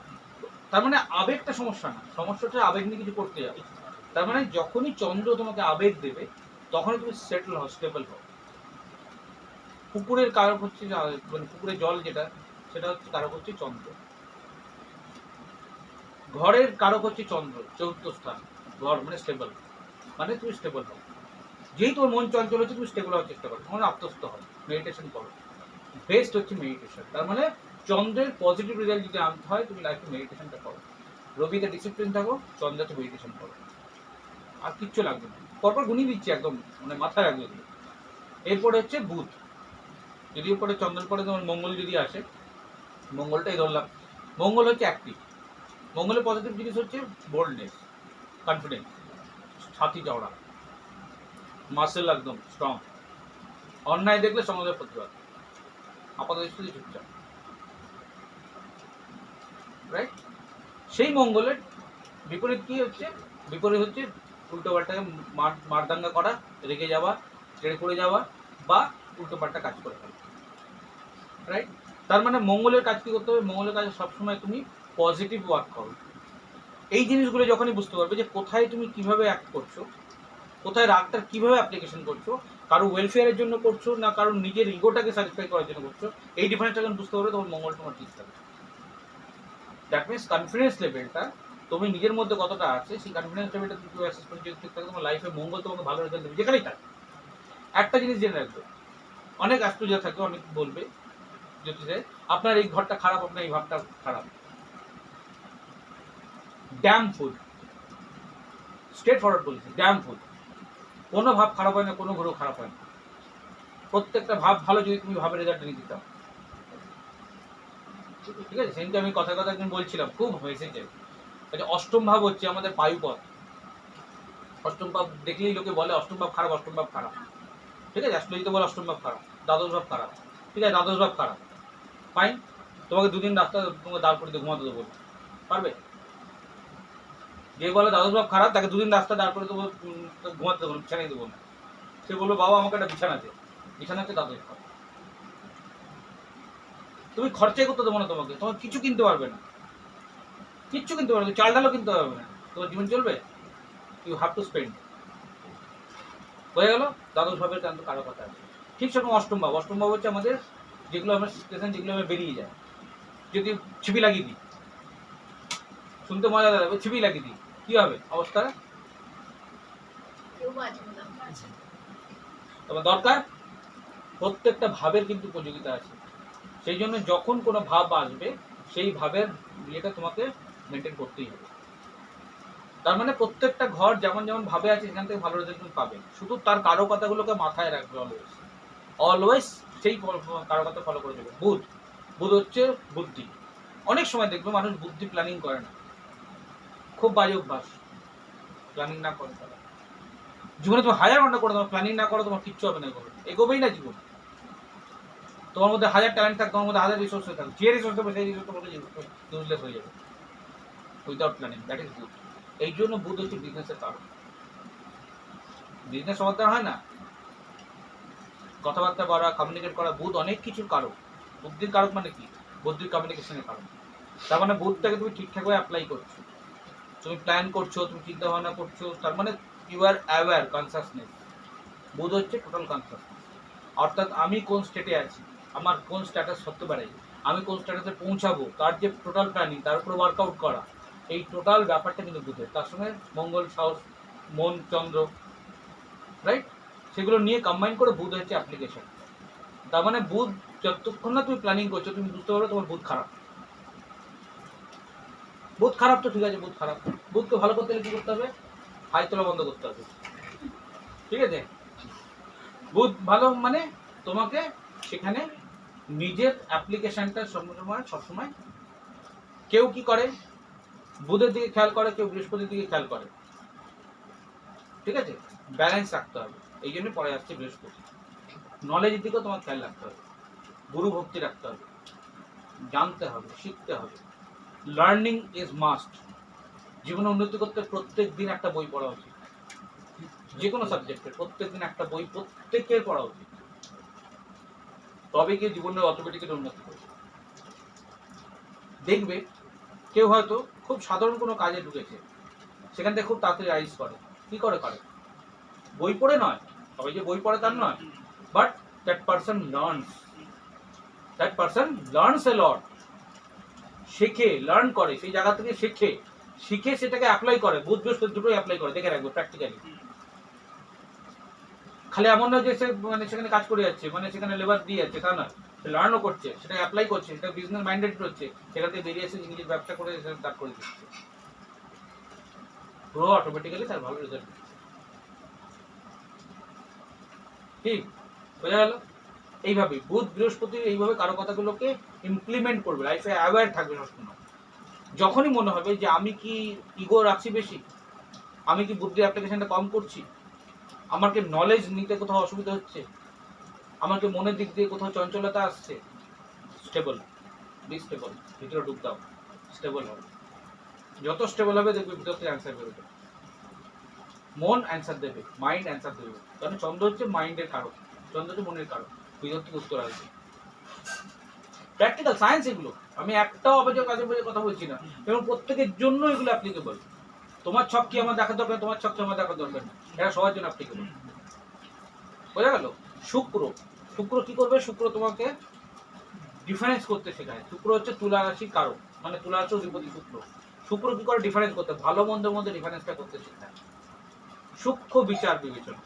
তার মানে আবেগটা সমস্যা না, সমস্যাটা আবেগ নিয়ে কিছু করতে যাবে। তার মানে যখনই চন্দ্র তোমাকে আবেগ দেবে তখনই তুমি সেটেল হও, স্টেবল হও। পুকুরের কারক হচ্ছে মানে পুকুরের জল যেটা, সেটা হচ্ছে কারক হচ্ছে চন্দ্র। ঘরের কারক হচ্ছে চন্দ্র, চতুর্থ স্থান। ঘর মানে স্টেবল, মানে তুমি স্টেবল হও। যেই তোমার মন চঞ্চল হচ্ছে তুমি স্টেবল হওয়ার চেষ্টা করো, তোমার আত্মস্থ হয়, মেডিটেশন করো। বেস্ট হচ্ছে মেডিটেশন। তার মানে চন্দ্রের পজিটিভ রেজাল্ট যদি আনতে হয় তুমি লাইফে মেডিটেশনটা করো। রবিতে ডিসিপ্লিন থাকো, চন্দ্রতে মেডিটেশন করো, আর কিচ্ছু লাগবে না। পরপর গুনিয়ে দিচ্ছি একদম, মানে মাথায় রাখবে। এরপরে হচ্ছে বুধ, যদি পরে চন্দ্রের পরে তোমার মঙ্গল যদি আসে, মঙ্গলটাই ধরলাম। মঙ্গল হচ্ছে অ্যাক্টিভ। মঙ্গলের পজিটিভ জিনিস হচ্ছে বোল্ডনেস, কনফিডেন্স, ছাতি চওড়া, মাসেল একদম স্ট্রং, অন্যায় দেখলে সমাজের প্রতিবাদ, আপাতত দৃষ্টিতে চুপচাপ, রাইট? সেই মঙ্গলের বিপরীত কি হচ্ছে? বিপরীত হচ্ছে উল্টো পাল্টাকে মারদাঙ্গা করা, রেগে যাওয়া, ছেড়ে পড়ে যাওয়া, বা উল্টো পাল্টা কাজ করে ফেলা, রাইট? তার মানে মঙ্গলের কাজ কি করতে হবে? মঙ্গলের কাজ সবসময় তুমি পজিটিভ ওয়ার্ক করো। এই জিনিসগুলো যখনই বুঝতে পারবে যে কোথায় তুমি কিভাবে অ্যাক্ট করছো, কোথায় রাগটার কিভাবে অ্যাপ্লিকেশন করছো, কারো ওয়েলফেয়ারের জন্য করছো না কারো নিজের ইগোটাকে স্যাটিসফাই করার জন্য করছো, এই ডিফারেন্সটা যখন বুঝতে পারবে তখন মঙ্গল তোমার ঠিক থাকবে। দ্যাট মিনস কনফিডেন্স লেভেলটা তুমি নিজের মধ্যে কতটা আছে, সেই কনফিডেন্স লেভেলটা তুমি অ্যাসেস করে যদি ঠিক থাকে, তোমার লাইফে মঙ্গল তোমাকে ভালো রেজাল্ট দেবে যেখানেই থাকে। একটা জিনিস জেনে রাখবে, অনেক অ্যাস্ট্রোলজার থাকবে, অনেক বলবে জ্যোতিষে আপনার এই ঘরটা খারাপ, আপনার এই ভাবটা খারাপ। ড্যাম ফুল, স্ট্রেট ফরওয়ার্ড বলছি, ড্যাম ফুল। কোনো ভাব খারাপ হয় না, কোনো গ্রহ খারাপ হয় না। প্রত্যেকটা ভাব ভালো যদি তুমি ভাবের রেজাল্ট নিয়ে দিতাম, ঠিক আছে? সেদিনকে আমি কথা একদিন বলছিলাম, খুব হয়েছে। অষ্টম ভাব হচ্ছে আমাদের বায়ুপথ। অষ্টম ভাব দেখলেই লোকে বলে অষ্টম ভাব খারাপ, অষ্টম ভাব খারাপ, ঠিক আছে? অ্যাস্ট্রোলজি তো বলে অষ্টম ভাব খারাপ, দ্বাদশ ভাব খারাপ, ঠিক আছে? দ্বাদশ ভাব খারাপ, ফাইন। তোমাকে দুদিন রাস্তা তোমাকে দাঁড় করে দিয়ে ঘুমাতে দেবো, পারবে? যে বলে দ্বাদশ ভাব খারাপ তাকে দুদিন রাস্তা দাঁড় করে দেবো, ঘুমাতে দেবো, বিছানায় দেবো না। সে বললো বাবা আমাকে একটা বিছানা দে, বিছানা হচ্ছে দ্বাদশ ভাব। তুমি খরচাই করতে দেবো না, তোমাকে কিছু কিনতে পারবে না, কিচ্ছু কিনতে পারবে না, চাল ডালও কিনতে পারবে না, তোমার জীবন চলবে। You have to spend. হয়ে গেল দ্বাদশ ভাবের কিন্তু কারো কথা আছে। ঠিক সেরকম অষ্টম ভাব। অষ্টম ভাব হচ্ছে আমাদের যেগুলো আমরা স্টেশন, যেগুলো আমরা বেরিয়ে যায়, যদি ছিপি লাগিয়ে দিই, শুনতে মজা লাগবে, ছিপি লাগিয়ে দিই কি হবে অবস্থা? তোমার দরকার প্রত্যেকটা ভাবের কিন্তু উপযোগিতা আছে। সেই জন্য যখন কোনো ভাব আসবে সেই ভাবের ইয়েটা তোমাকে মেনটেন করতেই হবে। তার মানে প্রত্যেকটা ঘর যেমন যেমন ভাবে আছে সেখান থেকে ভালো রেজাল্ট তুমি পাবে, শুধু তার কারো কথাগুলোকে মাথায় রাখবে অলওয়েজ, অলওয়েজ সেই কারো কথা ফলো করে দেবে। বুধ, বুধ হচ্ছে বুদ্ধি। অনেক সময় দেখবে মানুষ বুদ্ধি প্ল্যানিং করে না, খুব বাজে অভ্যাস, প্ল্যানিং না করে তারা জীবনে তুমি হাজার ঘন্টা করে তোমার প্ল্যানিং না করো, তোমার কিচ্ছু হবে না, এগোবেই না জীবন। তোমার মধ্যে হাজার ট্যালেন্ট থাকে, তোমার মধ্যে হাজার রিসোর্স থাকে, যে রিসোর্স দেবে সেই রিসোর্স তোমাকে ইউজলেস হয়ে যাবে উইদাউট প্ল্যানিং। দ্যাট ইজ বুধ। এই জন্য বুধ হচ্ছে বিজনেসের কারণ। বিজনেস সমাধান হয় না, কথাবার্তা বলা, কমিউনিকেট করা, বুধ অনেক কিছুর কারক। বুদ্ধির কারক মানে কি? বুদ্ধির কমিউনিকেশনের কারণ। তার মানে বুধটাকে তুমি ঠিকঠাকভাবে অ্যাপ্লাই করছো, তুমি প্ল্যান করছো, তুমি চিন্তা ভাবনা করছো, তার মানে ইউ আর অ্যাওয়্যার, কনসাসনেস। বুধ হচ্ছে টোটাল কনসাসনেস, অর্থাৎ আমি কোন স্টেটে আছি, আমার কোন স্ট্যাটাস হতে পারে, আমি কোন স্ট্যাটাসে পৌঁছাবো, তার যে টোটাল প্ল্যানিং, তার উপরে ওয়ার্কআউট করা, এই টোটাল ব্যাপারটা কিন্তু বুধের। তার সঙ্গে মঙ্গল, সাহস, মন, চন্দ্র, রাইট? সেগুলো নিয়ে কম্বাইন করে বুধ হচ্ছে অ্যাপ্লিকেশন। তার মানে বুধ যতক্ষণ না তুমি প্ল্যানিং করছো তুমি বুঝতে পারবে তোমার বুধ খারাপ। বুধ খারাপ তো ঠিক আছে, বুধ খারাপ, বুধকে ভালো করতে হলে কি করতে হবে? হাই তোলা বন্ধ করতে হবে, ঠিক আছে? বুধ ভালো মানে তোমাকে সেখানে নিজের অ্যাপ্লিকেশনটা সবসময় কেউ কি করে, বুধের দিকে খেয়াল করে, কেউ বৃহস্পতির দিকে খেয়াল করে। ঠিক আছে, ব্যালেন্স রাখতে হবে। এই জন্য পরে আসছে বৃহস্পতি। নলেজের দিকেও তোমার খেয়াল রাখতে হবে, গুরু ভক্তি রাখতে হবে, জানতে হবে, শিখতে হবে। Learning is must. জীবনে উন্নতি করতে প্রত্যেক দিন একটা বই পড়া উচিত, যে কোনো সাবজেক্টের প্রত্যেক দিন একটা বই প্রত্যেকের পড়া উচিত, তবে গিয়ে জীবনের অটোমেটিক্যালি উন্নতি করবে। দেখবে কেউ হয়তো খুব সাধারণ কোনো কাজে ঢুকেছে, সেখান থেকে খুব তাড়াতাড়ি রাইজ করে। কি করে করে? বই পড়ে নয়, সবাই যে বই পড়ে তার নয়, বাট দ্যাট পারসন লার্নস এ লট। শেখে, লার্ন করে, সেই জায়গা থেকে শেখে, শিখে সেটাকে অ্যাপ্লাই করে। বুধ বৃহস্পতি দুটোই অ্যাপ্লাই করে, দেখে রাখবে প্র্যাকটিক্যালি। খালি এমন নয় যে সে মানে সেখানে কাজ করে যাচ্ছে, মানে সেখানে লেবার দিয়ে যাচ্ছে, তা নয়। সে লার্নও করছে, সেটা অ্যাপ্লাই করছে, সেটা বিজনেস মাইন্ডেড হচ্ছে, সেখান থেকে বেরিয়ে এসে নিজের ব্যবসা করে স্টার্ট করে দিচ্ছে, পুরো অটোমেটিক্যালি তার ভালো রেজাল্ট। ঠিক বোঝা গেল? এইভাবে বুধ বৃহস্পতি এইভাবে কারো কথাগুলোকে ইমপ্লিমেন্ট করবে, লাইফে অ্যাওয়্যার থাকবে সবসময়। যখনই মনে হবে যে আমি কি ইগো রাখছি বেশি, আমি কি বুদ্ধি অ্যাপ্লিকেশনটা কম করছি, আমার কি নলেজ নিতে কোথাও অসুবিধা হচ্ছে, আমার কি মনের দিক দিয়ে কোথাও চঞ্চলতা আসছে, স্টেবল, বি স্টেবল, ভিতরে ঢুক দাও, স্টেবল হবে। যত স্টেবল হবে দেখবে ভিতর থেকে অ্যান্সার বেরোবে। মন অ্যান্সার দেবে, মাইন্ড অ্যান্সার দেবে, কারণ চন্দ্র হচ্ছে মাইন্ডের কারক, চন্দ্র হচ্ছে মনের কারক, ভিতর থেকে উত্তর আসবে। প্র্যাকটিক্যাল সায়েন্স এগুলো, আমি একটাও অবজয় কাজে বলে কথা বলছি না, এবং প্রত্যেকের জন্য এগুলো অ্যাপ্লিকেবল। তোমার ছক কি আমার দেখা দরকার, তোমার ছক কি আমার দেখা দরকার না, এটা সবার জন্য অ্যাপ্লিকেবল। বোঝা গেল? শুক্র, শুক্র কি করবে? শুক্র তোমাকে ডিফারেন্স করতে শেখায়। শুক্র হচ্ছে তুলা রাশির কারক, মানে তুলা রাশির অধিপতি শুক্র। শুক্র কি করে? ডিফারেন্স করতে, ভালো মন্দের মধ্যে ডিফারেন্সটা করতে শেখায়। সূক্ষ্ম বিচার বিবেচনা,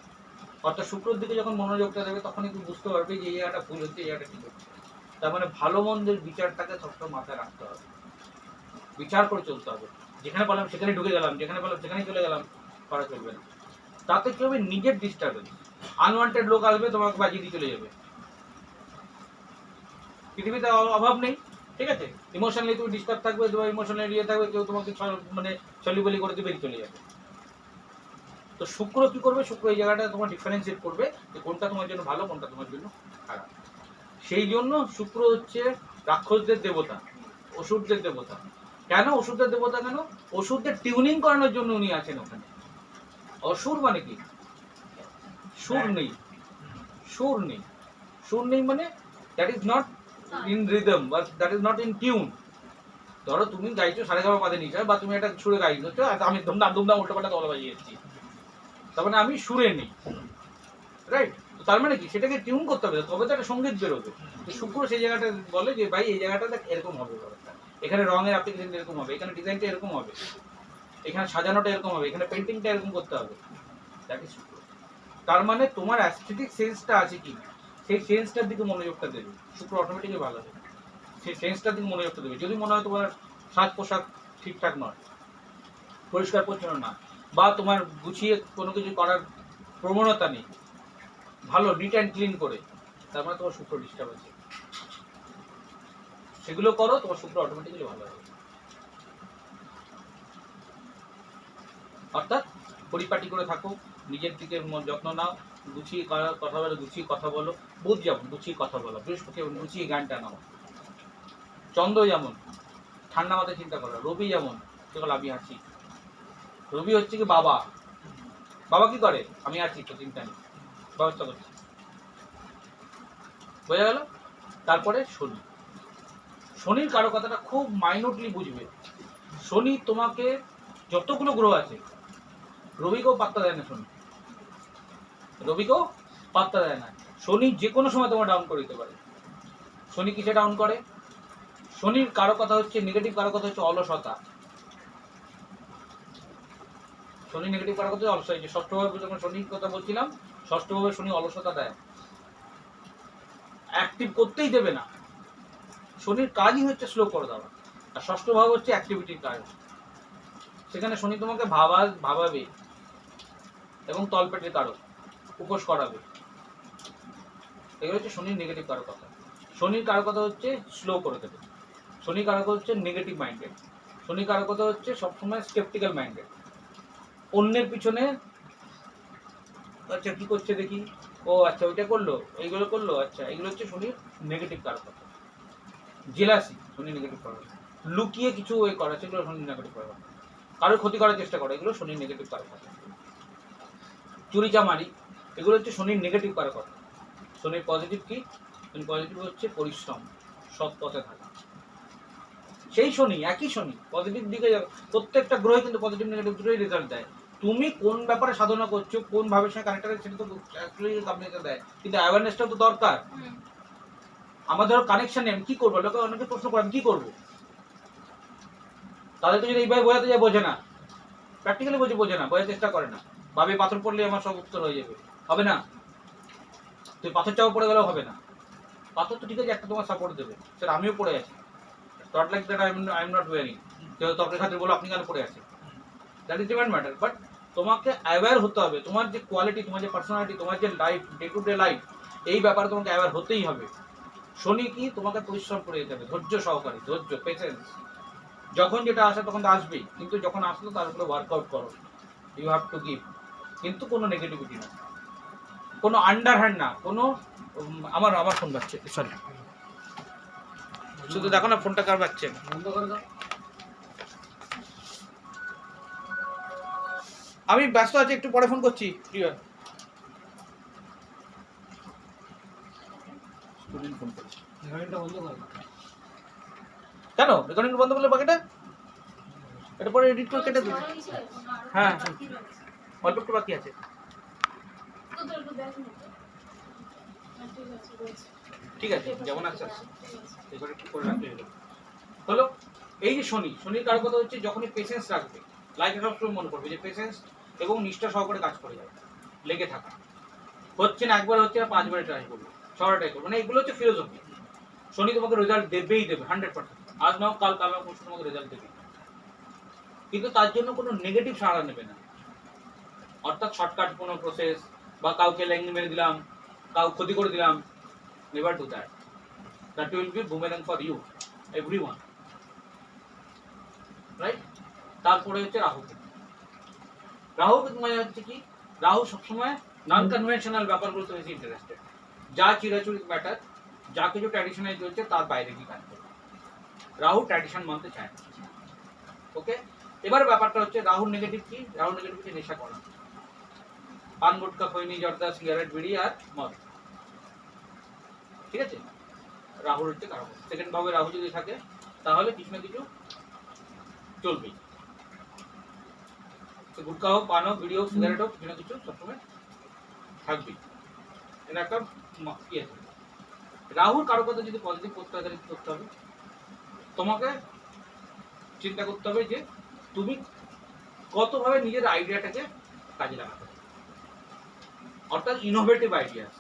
অর্থাৎ শুক্রের দিকে যখন মনোযোগটা দেবে তখনই তুমি বুঝতে পারবে যে এই জায়গাটা ভুল হচ্ছে, এই জায়গাটা ঠিক হচ্ছে। তার মানে ভালো মন্দের বিচারটাকে সবসময় মাথায় রাখতে হবে, বিচার করে চলতে হবে। যেখানে বললাম সেখানে ঢুকে গেলাম, যেখানে বললাম সেখানে চলে গেলাম, করা চলবে না। তাতে কি হবে? নিজের ডিস্টার্বেন্স, আনওয়ান্টেড লোক আসবে, তোমাকে বাজিয়ে দিয়ে চলে যাবে। পৃথিবীতে অভাব নেই, ঠিক আছে? ইমোশনালি তুমি ডিস্টার্ব থাকবে, তোমার ইমোশনালি ইয়ে থাকবে, কেউ তোমাকে মানে ছলিবলি করে দিয়ে বেরিয়ে চলে যাবে। তো শুক্র কি করবে? শুক্র এই জায়গাটা তোমার ডিফারেন্সিয়েট করবে যে কোনটা তোমার জন্য ভালো, কোনটা তোমার জন্য খারাপ। সেই জন্য শুক্র হচ্ছে রাক্ষসদের দেবতা, অসুরদের দেবতা। কেন অসুরদের দেবতা? কেন? অসুরদের টিউনিং করানোর জন্য উনি আছেন ওখানে। অসুর মানে কি? সুর নেই, সুর নেই, সুর নেই মানে that is not in rhythm, বা that is not in tune. ধরো তুমি গাইছো সারেগামা পাদে নিচে, বা তুমি একটা সুরে গাইছো, আমি ধুমধাম ধুমধাম উল্টো পাল্টা তবলা বাজিয়ে যাচ্ছি, তার মানে আমি সুরে নেই, রাইট? তার মানে কি? সেটাকে টিউন করতে হবে, তবে তো একটা সঙ্গীত বেরোবে। তো শুক্র সেই জায়গাটা বলে যে ভাই এই জায়গাটা দেখ এরকম হবে, এখানে রঙের অ্যাপ্লিকেশন এরকম হবে, এখানে ডিজাইনটা এরকম হবে, এখানে সাজানোটা এরকম হবে, এখানে পেন্টিংটা এরকম করতে হবে। দ্যাট ইজ শুক্র। তার মানে তোমার অ্যাস্থেটিক সেন্সটা আছে কি, সেই সেন্সটার দিকে মনোযোগটা দেবে, শুক্র অটোমেটিকলি ভালো হবে। সেই সেন্সটার দিকে মনোযোগটা দেবে। যদি মনে হয় তোমার সাজ পোশাক ঠিকঠাক নয়, পরিষ্কার পরিচ্ছন্ন না, বা তোমার গুছিয়ে কোনো কিছু করার প্রবণতা নেই, ভালো নিট অ্যান্ড ক্লিন করে, তার মানে তোমার শুক্র ডিস্টার্ব আছে। সেগুলো করো, তোমার শুক্র অটোমেটিক্যালি ভালো হবে। অর্থাৎ পরিপাটি করে থাকো, নিজের দিকে যত্ন নাও, গুছিয়ে কথা বলো, গুছিয়ে কথা বলো। বুধ যেমন গুছিয়ে কথা বলো, বৃহস্পতি যেমন গুছিয়ে গানটা নাও, চন্দ্র যেমন ঠান্ডা মাথায় চিন্তা করো, রবি যেমন সেগুলো আমি আছি। রবি হচ্ছে কি বাবা, বাবা কি করে? আমি আছি তো, চিন্তা নেই, ব্যবস্থা করছি। বোঝা গেল? তারপরে শনি, শনির কারো কথাটা খুব মাইনরলি বুঝবে। শনি তোমাকে, যতগুলো গ্রহ আছে, রবিকেও পাত্তা দেয় না শনি, রবিকেও পাত্তা দেয় না। শনি যে কোনো সময় তোমার ডাউন করে দিতে পারে। শনি কিসে ডাউন করে? শনির কারো কথা হচ্ছে নেগেটিভ, কারো কথা হচ্ছে অলসতা। শনি নেগেটিভ কারো কথা অলসতা। যে ষষ্ঠভাবে যখন শনির কথা বলছিলাম, ষষ্ঠভাবে শনি অলসতা দেয়, অ্যাক্টিভ করতেই দেবে না। শনির কাজই হচ্ছে স্লো করে দেওয়া, আর ষষ্ঠ ভাব হচ্ছে অ্যাক্টিভিটির কাজ। সেখানে শনি তোমাকে ভাবাবে এবং তলপেটের কারক, উপোস করাবে। এগুলো হচ্ছে শনির নেগেটিভ কারো কথা। শনির কারো কথা হচ্ছে স্লো করে দেবে, শনি কারকতা হচ্ছে নেগেটিভ মাইন্ডেড, শনি কারকতা হচ্ছে সবসময় স্কেপটিক্যাল মাইন্ডেড, অন্যের পিছনে আচ্ছা কি করছে দেখি, ও আচ্ছা ওইটা করলো, এইগুলো করলো, আচ্ছা এগুলো হচ্ছে শনির নেগেটিভ কারকতা। জেলাসি শনি নেগেটিভ কারকতা, লুকিয়ে কিছু ওই করা সেগুলো শনি নেগেটিভ কারকতা, কারোর ক্ষতি করার চেষ্টা করা এগুলো শনির নেগেটিভ কারকতা। চুরি চামারি এগুলো হচ্ছে শনির নেগেটিভ কারকতা। শনির পজিটিভ কি? শনির পজিটিভ হচ্ছে পরিশ্রম, সৎ পথে থাকা। সেই শনি একই শনি পজিটিভ দিকে যাবে, প্রত্যেকটা গ্রহে কিন্তু পজিটিভ নেগেটিভ দুটোই রেজাল্ট দেয়। তুমি কোন ব্যাপারে সাধনা করছো, কোন ভাবের সঙ্গে কানেক্টেড সেটা তো অ্যাকচুয়ালি কম্বিনেশন দেয়, কিন্তু অ্যাওয়ারনেসটাও তো দরকার। আমাদের কানেকশন নেই, আমি কি করবো? লোকে অনেকে প্রশ্ন করে আমি কি করবো, তাদেরকে যদি এইভাবে বোঝাতে যায় বোঝে না, প্র্যাকটিক্যালি বোঝে না, বোঝার চেষ্টা করে না, ভাবে পাথর পড়লে আমার সব উত্তর হয়ে যাবে, হবে না। তুই পাথর চাপ পড়ে গেলেও হবে না, পাথর তো ঠিক আছে একটা তোমার সাপোর্ট দেবে, স্যার আমিও পড়ে আছি, not like that I am not worrying, কেউ তর্কের খাতিরে বলো আপনি কেন পড়ে আছেন, that is different matter. But তোমাকে অ্যাওয়্যার হতে হবে, তোমার যে কোয়ালিটি, তোমার যে পার্সোনালিটি, তোমার যে life, day to day life, এই ব্যাপারে তোমাকে অ্যাওয়্যার হতেই হবে। শনি কি? তোমাকে পরিশ্রম করে যেতে হবে, ধৈর্য সহকারী, ধৈর্য, পেশেন্স। যখন যেটা আসে তখন তো আসবেই, কিন্তু যখন আসলো তার উপরে ওয়ার্কআউট করো, ইউ হ্যাভ টু গিভ, কিন্তু কোনো নেগেটিভিটি না, কোনো আন্ডারহ্যান্ড না, কোনো আমার ফোন বাজছে, সরি, শুধু দেখো না ফোনটা কার বাজছে, বন্ধ করে দাও। আমি ব্যস্ত আছি, একটু পরে ফোন করছি, ক্লিয়ার। স্টুডেন্ট ফোন করছে, রেকর্ডিংটা বন্ধ করে দাও। কেন রেকর্ডিং বন্ধ করলে বাকিটা? এটা পরে এডিট করে কেটে দেবো। হ্যাঁ অল্প একটু বাকি আছে। ঠিক আছে যেমন আছে এবার একটু করে রাখতে হলো। এই যে শনি, শনির কারকতা হচ্ছে যখনই পেশেন্স রাখবে, লাইফে সবসময় মনে করবে যে পেশেন্স এবং নিষ্ঠা সহকারে কাজ করে যাবে, লেগে থাকা, হচ্ছে না একবার হচ্ছে না 5 বারে ট্রাই করবে, 6টা ট্রাই করবে, মানে এগুলো হচ্ছে ফিলোসফি। শনি তোমাকে রেজাল্ট দেবেই দেবে 100%, আজ নাও কাল, কাল নাও পরশু তোমাকে রেজাল্ট দেবে, কিন্তু তার জন্য কোনো নেগেটিভ সাড়া নেবে না, অর্থাৎ শর্টকাট কোনো প্রসেস বা কাউকে ল্যাঙ্গি মেরে দিলাম, কাউ ক্ষতি করে দিলাম, never do that, that will be boomerang for you everyone, right. তারপরে হচ্ছে রাহু। রাহু মানে হচ্ছে কি? রাহু সবসময় নন কনভেনশনাল ব্যাপারগুলোতে বেশি ইন্টারেস্টেড, যা চিরাচরিত ম্যাটার, যা কিছু ট্র্যাডিশনাল চলছে তার বাইরে কি কাজ করে, রাহু ট্র্যাডিশন মানতে চায় না। ওকে, এবার ব্যাপারটা হচ্ছে রাহুর নেগেটিভ কি? রাহুর নেগেটিভ কি? নেশা করা, পান গুটকা খৈনি জর্দা সিগারেট বিড়ি আর মদ, ঠিক আছে, রাহুর হচ্ছে কারণ। সেকেন্ড ভাবে রাহু যদি থাকে তাহলে কিছু না কিছু চলবেই, গুটকা হোক, পান হোক, বিড়ি হোক, সিগারেট হোক, কিছু না কিছু সবসময় থাকবেই, এটা একটা কি আছে। রাহুর কারকতা যদি পজিটিভ করতে হয় তাহলে কি করতে হবে? তোমাকে চিন্তা করতে হবে যে তুমি কতভাবে নিজের আইডিয়াটাকে কাজে লাগাতে, অর্থাৎ ইনোভেটিভ আইডিয়াস।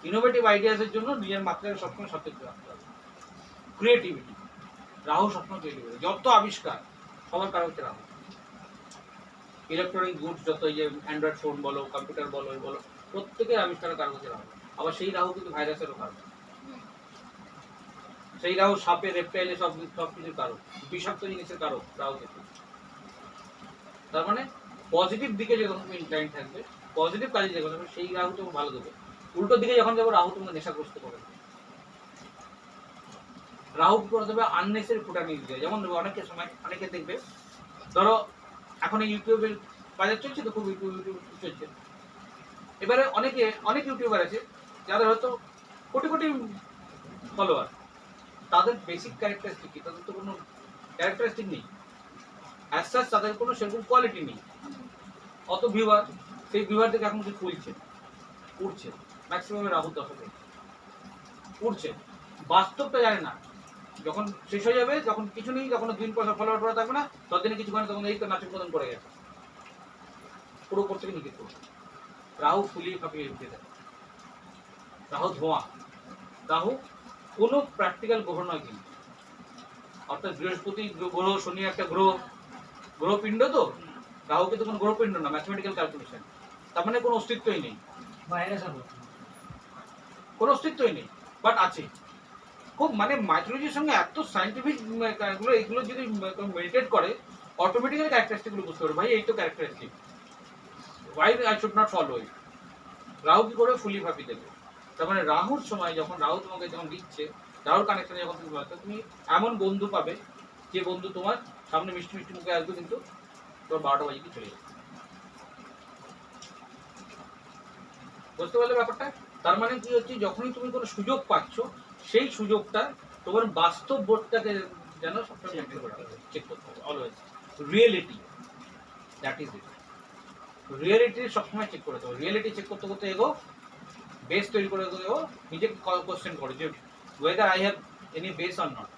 ইনোভেটিভ আইডিয়াসের জন্য নিজের মাত্রাকে সবসময় সতেজ রাখতে হবে। ক্রিয়েটিভিটি, রাহু সবসময় ক্রিয়েটিভিটি, যত আবিষ্কার সবার কারণ হচ্ছে রাহু। ইলেকট্রনিক গুডস যত, এই যে অ্যান্ড্রয়েড ফোন বলো, কম্পিউটার বলো, এই বলো, প্রত্যেকের আবিষ্কারের কারণ হচ্ছে রাহু। আবার সেই রাহু কিন্তু ভাইরাসেরও কারণ, সেই রাহু সাপে, রেপটাইলে সব কিছুর কারণ, বিষাক্ত জিনিসের কারণ রাহু কিন্তু। তার মানে পজিটিভ দিকে যখন তুমি ইনক্লাইন থাকবে, পজিটিভ কাজে যখন থাকবে, সেই রাহু তোমাকে ভালো দেবে। উল্টো দিকে যখন যাবো রাহু তোমাকে নেশাগ্রস্ত করে দেবে। রাহু কি করে দেবে? আননেসেসারি ফুটানি দিয়ে, যেমন অনেকের সময় অনেকে দেখবে, ধরো এখন এই ইউটিউবের বাজার চলছে তো, খুব ইউটিউব চলছে, এবারে অনেক ইউটিউবার আছে যাদের হয়তো কোটি কোটি ফলোয়ার, তাদের বেসিক ক্যারেক্টারিস্টিক কি? তাদের তো কোনো ক্যারেক্টারিস্টিক নেই, অ্যাজ সাচ তাদের কোনো সেরকম কোয়ালিটি নেই, অত ভিউয়ার, সেই ভিউয়ার থেকে এখন কি খুলছে, উঠছে, ম্যাক্সিমাম রাহু দশকে উঠছে, বাস্তবটা জানে না, যখন শেষ হয়ে যাবে, যখন কিছু নেই, যখন 2 পয়সা ফলোয়ার করা থাকবে না, ততদিনে কিছু করে তখন এই তো নাচের মতন করে গেছে, পুরো করতে নিকেট করছে। রাহু ফুলিয়ে ফাঁপিয়ে উঠে দেয়, রাহু ধোঁয়া, রাহু কোনো প্র্যাকটিক্যাল গ্রহ নয় কিন্তু, অর্থাৎ বৃহস্পতি গ্রহ, শনি একটা গ্রহপিণ্ড, তো রাহু কিন্তু কোনো গ্রহপিণ্ড না, ম্যাথমেটিক্যাল ক্যালকুলেশন, তার মানে কোনো অস্তিত্বই নেই, কোনো অস্তিত্বই নেই, বাট আছে, খুব মানে মাইথোলজির সঙ্গে এত সাইন্টিফিক এগুলো এগুলো যদি মেডিটেট করে অটোমেটিক্যালি ক্যারেক্টারিস্টিকগুলো বুঝতে পারবে ভাই এই তো characteristic, why I should not follow it. রাহু কি করে ফুলি ভাবি দেবে, তার মানে রাহুর সময় যখন রাহু তোমাকে যখন দিচ্ছে, রাহুর কানেকশনে যখন তুমি পাচ্ছ, তুমি এমন বন্ধু পাবে যে বন্ধু তোমার সামনে মিষ্টি মিষ্টি মুখে আসবে কিন্তু তোর 12টা বাজে কি চলে যাবে। বুঝতে পারলে ব্যাপারটা? তার মানে কি হচ্ছে, যখনই তুমি কোনো সুযোগ পাচ্ছ সেই সুযোগটা তোমার বাস্তব বোধটাকে যেন সবসময় মেনটেন করতে হবে, চেক করতে হবে always. Reality, that is it. Reality সবসময় চেক করতে হবে। রিয়েলিটি চেক করতে করতে এগো, বেস তৈরি করে এগো, নিজেকে কোশ্চেন করো যে weather I have any base or not.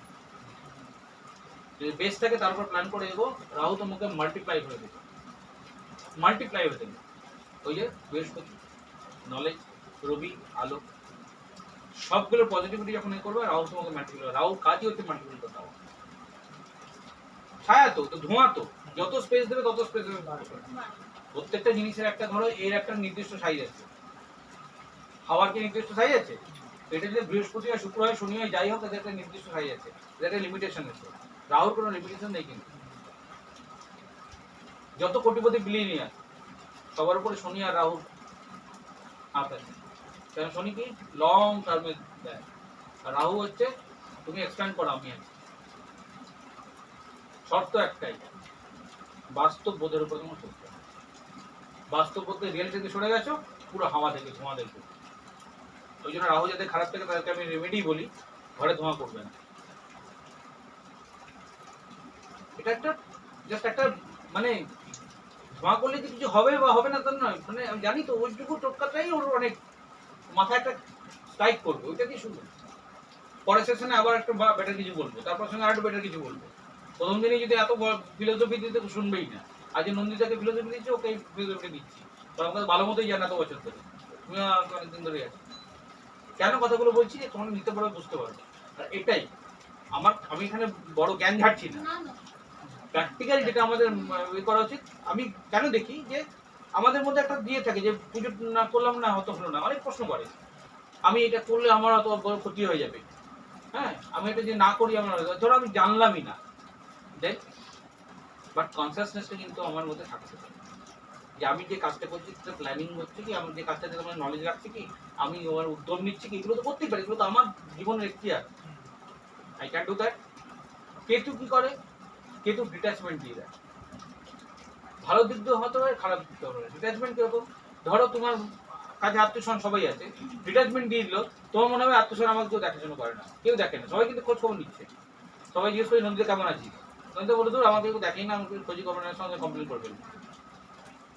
যদি বেস থাকে তার উপর প্ল্যান করে এগো, রাহু তোমাকে মাল্টিপ্লাই করে দেবে, মাল্টিপ্লাই হয়ে দেবে। ওই যে বৃহস্পতি, নলেজ, রবি, আলো, সবগুলো পজিটিভিটি যখন এ করবে, রাহু তোমাকে মাল্টিপ্লাই, রাহু কাজই হচ্ছে মাল্টিপ্লাই করতে হবে। ছায়া তো ধোঁয়া তো, যত স্পেস দেবে তত স্পেস দেবে। প্রত্যেকটা জিনিসের একটা ধরো এর একটা নির্দিষ্ট সাইজ আছে, হাওয়ার কি নির্দিষ্ট সাইজ আছে? এটা যদি বৃহস্পতি আর শুক্র হয়, শনি হয়, যাই হোক, তাদের একটা নির্দিষ্ট সাইজ আছে, এদের একটা লিমিটেশন আছে। রাহুর কোনো লিমিটেশন নেই কিন্তু। যত কোটিপতি বিলিয়নিয়ার সবার উপরে শনি আর রাহুর হাত আছে। কারণ শনি কি লং টার্মে দেয়, আর রাহু হচ্ছে তুমি এক্সপ্যান্ড করো, আমি আছি। শর্ত একটাই, বাস্তব বোধের উপর তোমার চলতে হবে। বাস্তব বোধ রিয়েল থেকে সরে গেছো, পুরো হাওয়া থেকে ধোঁয়া দেখবে। ওই জন্য রাহু যাতে খারাপ থাকে তাদেরকে আমি রেমেডি বলি, ঘরে ধোঁয়া করবে না। এটা একটা জাস্ট একটা মানে ধোঁয়া করলে যে কিছু হবে বা হবে না তার নয়, মানে আমি জানি তো ওইটুকু টোটকাটাই ওর অনেক মাথায় একটা স্ট্রাইক করবে, ওইটা দিয়ে শুনবে। পরের সেশনে আবার একটা বেটার কিছু বলবো, তারপর সঙ্গে আরেকটু বেটার কিছু বলবো। প্রথম দিনই যদি এত ফিলোসফি দিতে শুনবেই না। আজ নন্দিতাকে ফিলোসফি দিচ্ছি, ওকে ফিলোসফি দিচ্ছি, তো আমাকে ভালো মতোই জানা এত বছর ধরে, তুমিও অনেকদিন ধরে আছো। কেন কথাগুলো বলছি যে তোমার নিতে পারবে, বুঝতে পারবে। আর এটাই আমি এখানে বড় জ্ঞান ঝাড়ছি না, প্র্যাকটিক্যাল যেটা আমাদের করা উচিত। আমি কেন দেখি যে আমাদের মধ্যে একটা দিয়ে থাকে যে পুজো না করলাম না, হতো হলো না, অনেক প্রশ্ন করে আমি এটা করলে আমার অত বড় ক্ষতি হয়ে যাবে, হ্যাঁ আমি এটা যে না করি আমার, ধরো আমি জানলামই না, দেখ বাট কনসিয়াসনেসটা কিন্তু আমার মধ্যে থাকতে পারে যে আমি যে কাজটা করছি সেটা প্ল্যানিং হচ্ছে কি, আমি যে কাজটা থেকে আমার নলেজ রাখছি কি, আমি আমার উদ্যোগ নিচ্ছি কি, এগুলো তো করতেই পারি, এগুলো তো আমার জীবনের এখতিয়ার, I can do that. Ketu কি করে, কেতু ডিট্যাচমেন্ট দিয়ে দেয়। ভালো দিক দিয়ে হতে পারে, খারাপ দিক দিয়ে হতে পারে। ডিট্যাচমেন্ট কিরকম, ধরো তোমার কাছে আত্মীয় সবাই আছে, ডিট্যাচমেন্ট দিয়ে দিল, তোমার মনে হবে আত্মীয় আমাকে কেউ দেখাশোনা করে না, কেউ দেখে না, সবাই কিন্তু খোঁজ খবর নিচ্ছে। সবাই জিজ্ঞেস করি নন্দীতে কেমন আছিস, নন্দীতে বলে দূর আমাকে কেউ দেখেই না, আমাকে খোঁজই খবর নেওয়ার সঙ্গে কমপ্লেন করবেন।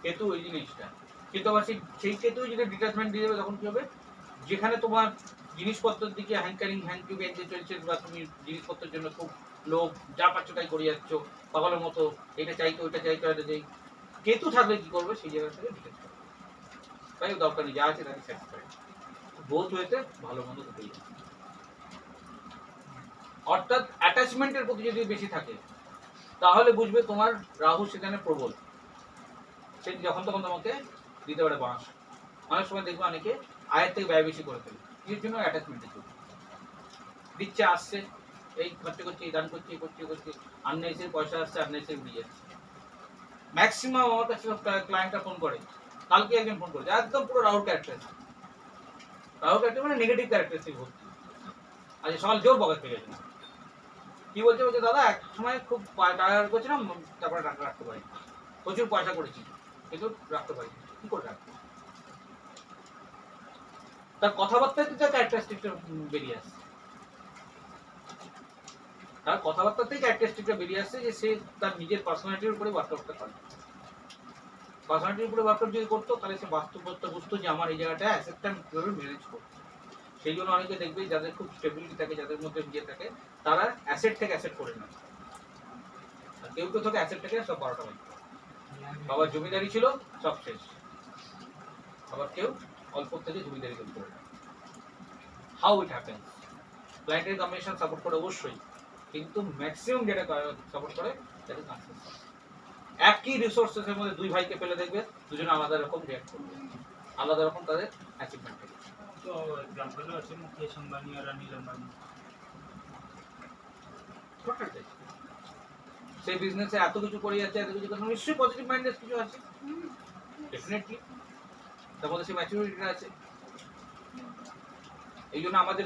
কেতু ওই জিনিসটা, কিন্তু আবার সেই কেতু যদি ডিট্যাচমেন্ট দিয়ে দেবে, তখন কি হবে, যেখানে তোমার জিনিসপত্রের দিকে হ্যাঙ্কারিং চলছে, বা তুমি জিনিসপত্রের জন্য খুব লোক যা পাচ্ছ তাই করে যাচ্ছ পাগলের মতো, এটা চাইতো ওইটা চাইতো, এটা চাই, কেতু থাকলে কি করবে, সেই জায়গা থেকে ডিটেক্ট করবে, তাই দরকার নেই, যা আছে তাকে স্যাটিসফাইড, বোধ হয়েছে ভালো মন্দ দুটোই আছে। অর্থাৎ অ্যাটাচমেন্টের প্রতি যদি বেশি থাকে তাহলে বুঝবে তোমার রাহু সেখানে প্রবল, সে যখন তখন তোমাকে দিতে পারে বাঁশ। অনেক সময় দেখবে অনেকে আয়ের থেকে ব্যয় বেশি করে ফেলে, এর জন্য অ্যাটাচমেন্টের জন্য দিচ্ছে, আসছে, এই খরচা করছে, এই দান করছে, এই করছে, করছে, আননেসের পয়সা আসছে, আননেসের উড়িয়ে যাচ্ছে। ম্যাক্সিমাম আমার কাছে ক্লায়েন্টরা ফোন করে, কালকে একজন ফোন করেছে, একদম পুরো রাহুল ক্যারেক্টার, রাহুল ক্যারেক্টার মানে নেগেটিভ ক্যারেক্টারিস্টিক ভর্তি। আজ সকাল জোর বকাত পেয়ে গেছে, কি বলছে, বলছে দাদা এক সময় খুব টাকা করছিলাম, তারপরে টাকা রাখতে পারি, প্রচুর পয়সা করেছি কিন্তু রাখতে পারি, কি করে রাখবো। তার কথাবার্তায় তো তার ক্যারেক্টারিস্টিকটা বেরিয়ে আসছে, তার কথাবার্তাতেই ক্যারেক্টারিস্টিকটা বেরিয়ে আসছে যে সে তার নিজের পার্সোনালিটির উপরে ওয়ার্কআউটটা করে। পার্সোনালিটির উপরে ওয়ার্কআউট যদি করতো তাহলে সে বাস্তবতা বুঝতো যে আমার এই জায়গাটা অ্যাসেটটা আমি কীভাবে ম্যানেজ করবো। সেই জন্য অনেকে দেখবে যাদের খুব স্টেবিলিটি থাকে, যাদের মধ্যে বিয়ে থাকে, তারা অ্যাসেট থেকে অ্যাসেট করে নেয়, আর কেউ কেউ থাকে অ্যাসেট থেকে সব 12টা বাজে, বাবার জমিদারি ছিল সব শেষ, আবার কেউ অল্প থেকে জমিদারি করে নেয়। হাউ ইট হ্যাপেন্স, ক্লায়েন্টের কম্বিনেশন সাপোর্ট করে অবশ্যই, কিন্তু ম্যাক্সিমাম যেটা সাপোর্ট করে সেটা কনসেপ্ট। একই রিসোর্সেসের মধ্যে দুই ভাইকে পেলে দেখবে দুজনে আলাদা রকম রিয়াক্ট করবে, আলাদা রকম তাদের অ্যাচিভমেন্ট হবে। तो एग्जांपल আছে মুকেশ আম্বানি আর অনিল আম্বানি, টোটাল সেই বিজনেসে এত কিছু করে যাচ্ছে, এত কিছু করে, নিশ্চয়ই পজিটিভ মাইন্ডেড কিছু আছে, ডেফিনেটলি তার মধ্যে সেই ম্যাচুরিটিটা আছে। এই জন্য আমাদের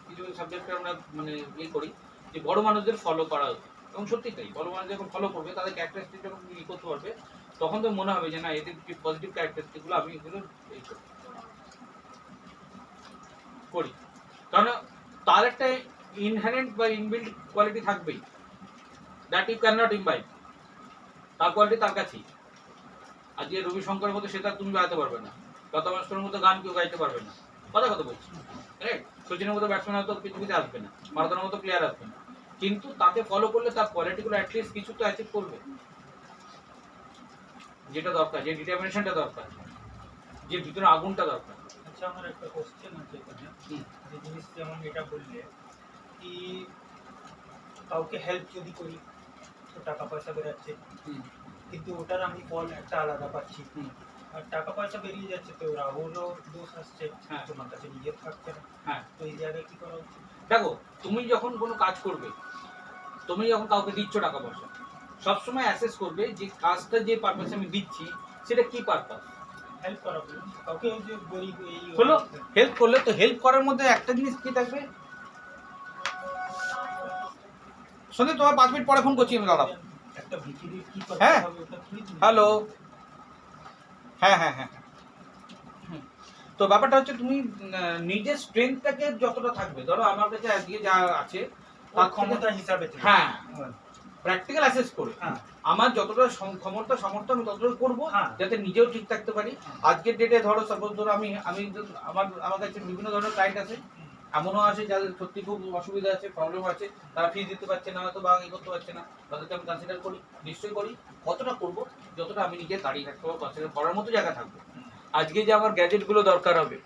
কিছু সাবজেক্টে আমরা মানে ইয়ে করি যে বড় মানুষদের ফলো করা উচিত, এবং সত্যি তাই, বড় মানুষ যখন ফলো করবে তাদের ক্যারেক্টারিস্টিক যখন ই করতে পারবে, তখন তো মনে হবে যে না এদের পজিটিভ ক্যারেক্টারিস্টিকগুলো আমি এগুলো এই করি, কারণ তার একটা ইনহেরেন্ট বা ইনবিল্ড কোয়ালিটি থাকবেই, দ্যাট ইউ ক্যান নট ইমবাইব, তার কোয়ালিটি তার কাছেই। আজকে রবি শঙ্করের মতো সেটা তুমি গাইতে পারবে না, লতা মঙ্গেশকরের মতো গান কেউ গাইতে পারবে না, কথা বলছি, রাইট? সচিনের মতো ব্যাটসম্যান হয়তো পৃথিবীতে আসবে না, মারাদোনার মতো প্লেয়ার আসবে না, কিন্তু তাকে ফলো করলে তার কোয়ালিটিগুলো অ্যাটলিস্ট কিছু তো অ্যাচিভ করবে, যেটা দরকার, যে ডিটারমিনেশনটা দরকার, যে ভিতরে আগুনটা দরকার। আচ্ছা, আমার একটা কোশ্চেন আছে এখানে, যে জিনিস যেমন এটা বললে কি কাউকে হেল্প যদি করি তো টাকা পয়সা বেরাচ্ছে, কিন্তু ওটার আমি ফল একটা আলাদা পাচ্ছি, আর টাকা পয়সা বেরিয়ে যাচ্ছে তো রাহুলও দোষ আসছে, হ্যাঁ। তোমার কাছে নিজের থাকছে না, হ্যাঁ, তো এই জায়গায় কি করা উচিত? দেখো তুমি যখন কোনো কাজ করবে, তুমি যখন কাউকে দিচ্ছ টাকা পয়সা, সবসময় অ্যাসেস করবে যে কাজটা যে পারপাসে আমি দিচ্ছি সেটা কি পারপাস। হেল্প করা বলুন কাউকে, ওই যে গরিব এই হলো হেল্প করলে, তো হেল্প করার মধ্যে একটা জিনিস কি থাকবে, শুনে তোমার 5 মিনিট পরে ফোন করছি আমি, দাঁড়াও। একটা ভিখিরির কি করতে হ্যাঁ। হবে ওটা কি? হ্যালো, হ্যাঁ হ্যাঁ হ্যাঁ, তো ব্যাপারটা হচ্ছে তুমি নিজের স্ট্রেংথটাকে যতটা থাকবে, ধরো আমার কাছে আজকে যা আছে তার ক্ষমতা হিসাবে থেকে। হ্যাঁ, হ্যাঁ। প্র্যাকটিক্যাল অ্যাসেস করে হ্যাঁ। আমার যতটা ক্ষমতা সামর্থ্য আমি ততটা করবো, হ্যাঁ। যাতে নিজেও ঠিক থাকতে পারি। আজকের ডেটে ধরো সাপোজ ধরো আমি আমি আমার কাছে বিভিন্ন ধরনের ক্লায়েন্ট আছে, এমনও আছে যাদের সত্যি খুব অসুবিধা আছে, প্রবলেম আছে, তারা ফিস দিতে পারছে না হয়তো বা ই করতে পারছে না, তাদেরকে আমি কনসিডার করি, নিশ্চয়ই করি। কতটা করবো, যতটা আমি নিজে দাঁড়িয়ে থাকতে পারবো, কনসিডার করার মতো জায়গা থাকবে। আজকে যে আমার গ্যাজেটগুলো দরকার হবে,